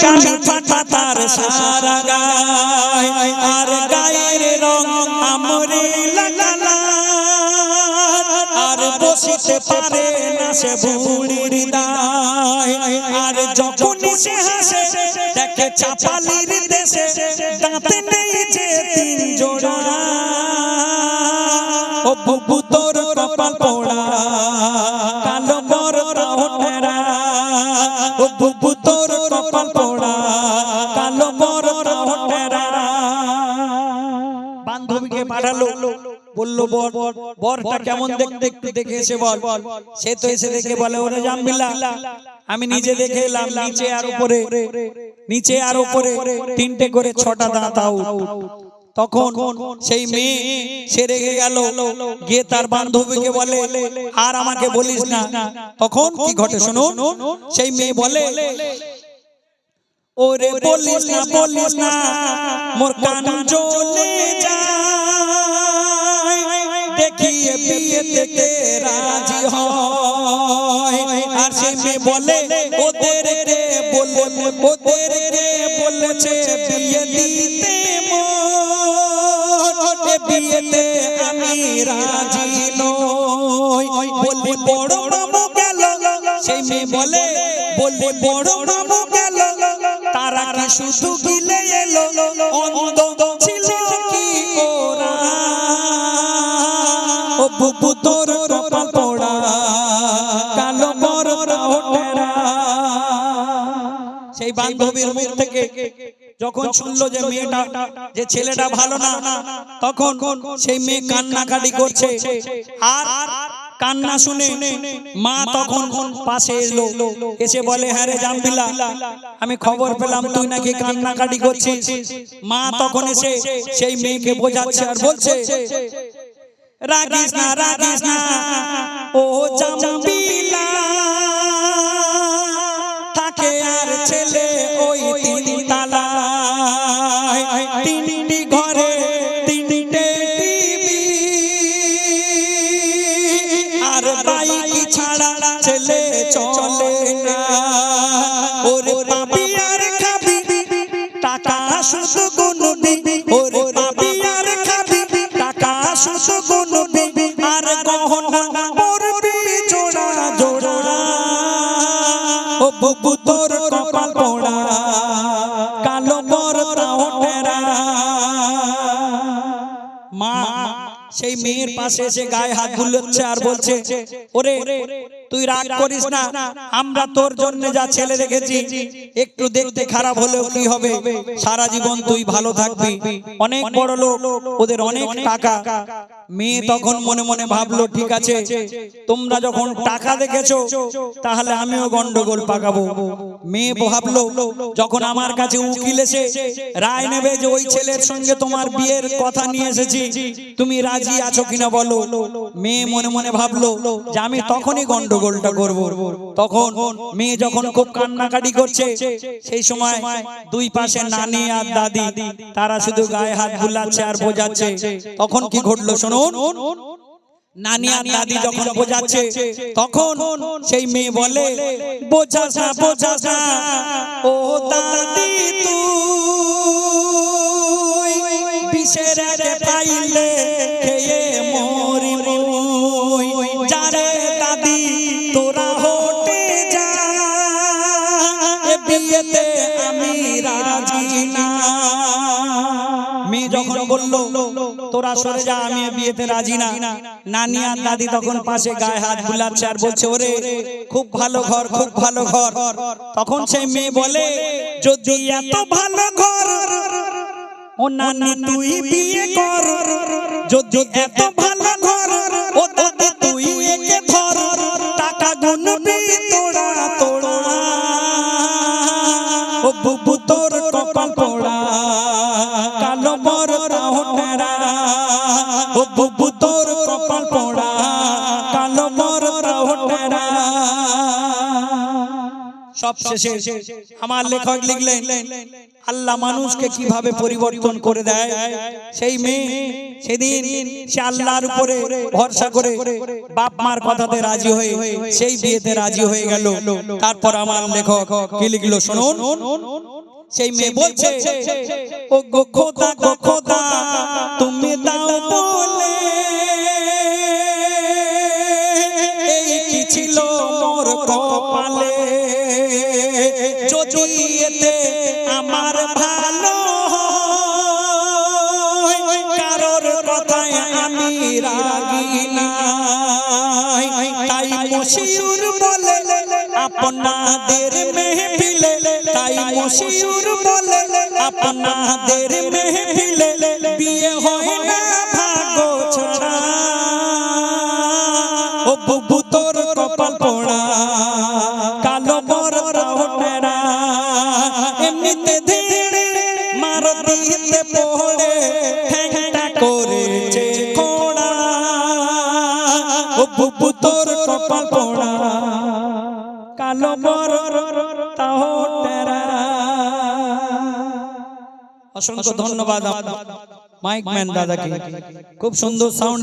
কালি ফাটা তার সারা গায় আর গায়ের রং আমরে লাগালা আর বসিতে পারে না সে বুড়ির দায় আর যখন সে হাসে দেখে চাপালির দেশে দাঁতে নেই যে তিন জোড়া ও বুবু তোর কপাল পোড়া কালো বড়টা ওঠেরা ও বুবু তোর কপাল পোড়া কালো বড়টা ওঠেরা বান্ধবীকে পাঠালো বললো বরটা কেমন দেখতে একটু দেখে এসে বল সে তো এসে দেখে বলে ওরে জামবিল্লা আমি নিজে দেখে এলাম নিচে আর উপরে তিনটে করে ছটা দাঁত আউট তখন সেই মেয়ে সে রেগে গেল গিয়ে তার বান্ধবীকে বলে আর আমাকে বলিস না তখন কি ঘটে শুনুন সেই মেয়ে বলে ওরে বলিস না মোর কান জ্বলে যায় দেখিয়ে বিয়েতে রাজি হয় আর সেই মেয়ে বলে ওদেরকে বলেছে বিয়ে দিতে বিয়েতে আমি রাজি নই বলি বড় মামু গেল সেই মেয়ে বলে বড় মামু গেল তারা কি শুধু গিলে এলো অন্ধ ছিল কি ওরা ও বুবু তোর কপাল পোড়া কালো বড়টা ওঠেরা সেই বান্ধবীর মুখ থেকে যখন শুনলো যে মেয়েটা যে ছেলেটা ভালো না তখন সেই মেয়ে কান্নাকাটি করছে আর কান্না শুনে মা তখন পাশে এলো এসে বলে হ্যাঁ রে জামবিল্লা আমি খবর পেলাম তুই নাকি কান্নাকাটি করছিস মা তখন এসে সেই মেয়েকে বোঝাচ্ছে আর বলছে রাগিস না ও জামবিল্লা থাকে আর ছেলে ওই তিন তালা তিনটি ঘরে তিনটে টিভি আর বাইক ছাড়া ছেলে চলে না ওরে পাপি আর খাবি টাকা শুধু গুনবি ওরে পাপি আর খাবি টাকা শুধু গুনবি আর গহনা পরবি জোড়া জোড়া ও বুবু তোর কপাল পোড়া কালো বড়টা ওঠেরা মা সেই মেয়ের পাশে এসে গায়ে হাত বুলাচ্ছে আর বলছে ওরে তুই রাগ করিস না আমরা তোর জন্য যা ছেলে রেখেছি একটু দেখতে খারাপ হলেও কি হবে সারা জীবন তুই ভালো থাকবি অনেক বড় লোক ওদের অনেক টাকা মেয়ে তখন মনে মনে ভাবলো ঠিক আছে তোমরা যখন টাকা দেখেছো তাহলে আমিও গন্ডগোল পাকাবো মেয়ে ভাবলো যখন আমার কাছে উকিল এসে রায় নেবে যে ওই ছেলের সঙ্গে তোমার বিয়ের কথা নিয়ে এসেছি তুমি রাজি আছো কিনা বলো মেয়ে মনে মনে ভাবলো যে আমি তখনই গন্ডগোলটা করব তখন মেয়ে যখন খুব কান্নাকাটি করছে সেই সময় দুই পাশে নানি আর দাদি তারা শুধু গায়ে হাত বুলাচ্ছে আর বোঝাচ্ছে তখন কি ঘটলো শুনুন নানি আর দাদি যখন বোঝাচ্ছে তখন সেই মেয়ে বলে বোঝাস না ও দাদি তুই বিষের পাইলে খেয়ে মরি মই যারে দাদি তোরা হটে যা বিয়েতে আমি রাজি না মেয়ে যখন বলল তোরা সরে যা আমি বিয়েতে রাজি না নানি আর দাদি তখন পাশে গায়ে হাত বুলাচ্ছে আর বলছে ওরে খুব ভালো ঘর তখন সেই মেয়ে বলে যদি এত ভালো ঘর ও নানি তুই বিয়ে কর যদি এত ভালো ঘর ও দাদি তুই একে ধর টাকা গুনবি তোড়া তোড়া ও বুবু তোর কপাল পোড়া কালো বড়টা ওঠেরা ও বুবু তোর কপাল পোড়া কালো বড়টা ওঠেরা সব শেষে আমার লেখক লিখলেন আল্লাহ মানুষকে কিভাবে পরিবর্তন করে দেয়। সেই মেয়ে সেদিন সে আল্লাহর উপরে ভরসা করে বাপ মার কথাতে রাজি হয়ে সেই বিয়েতে রাজি হয়ে গেল। তারপর আমার লেখক কি লিখলো শুনুন। সেই মেয়ে বলছে ও গো খোদা তুমি দাও বলে এই কি ছিল মোর কপালে, যদি এতে আমার ভালো কারোর কথায় আমি রাগি নাই। তাই মশিউর বলে আপনাদের মেহফিলে, তাই মশিউর বলে আপনাদের মেহফিলে বিয়ে হয় না ভাগ্য ছাড়া। ও বুবু তোর কপাল পোড়া কালো বরটাও টেরা, এমনিতে ধীরে মারতিতে পড়ে ঠ্যাংটা করেছে খোড়া। ও বুবু তোর কপাল পোড়া কালো বরটাও টেরা। অসংখ্য ধন্যবাদ মাইক ম্যান দাদাকে, খুব সুন্দর সাউন্ড।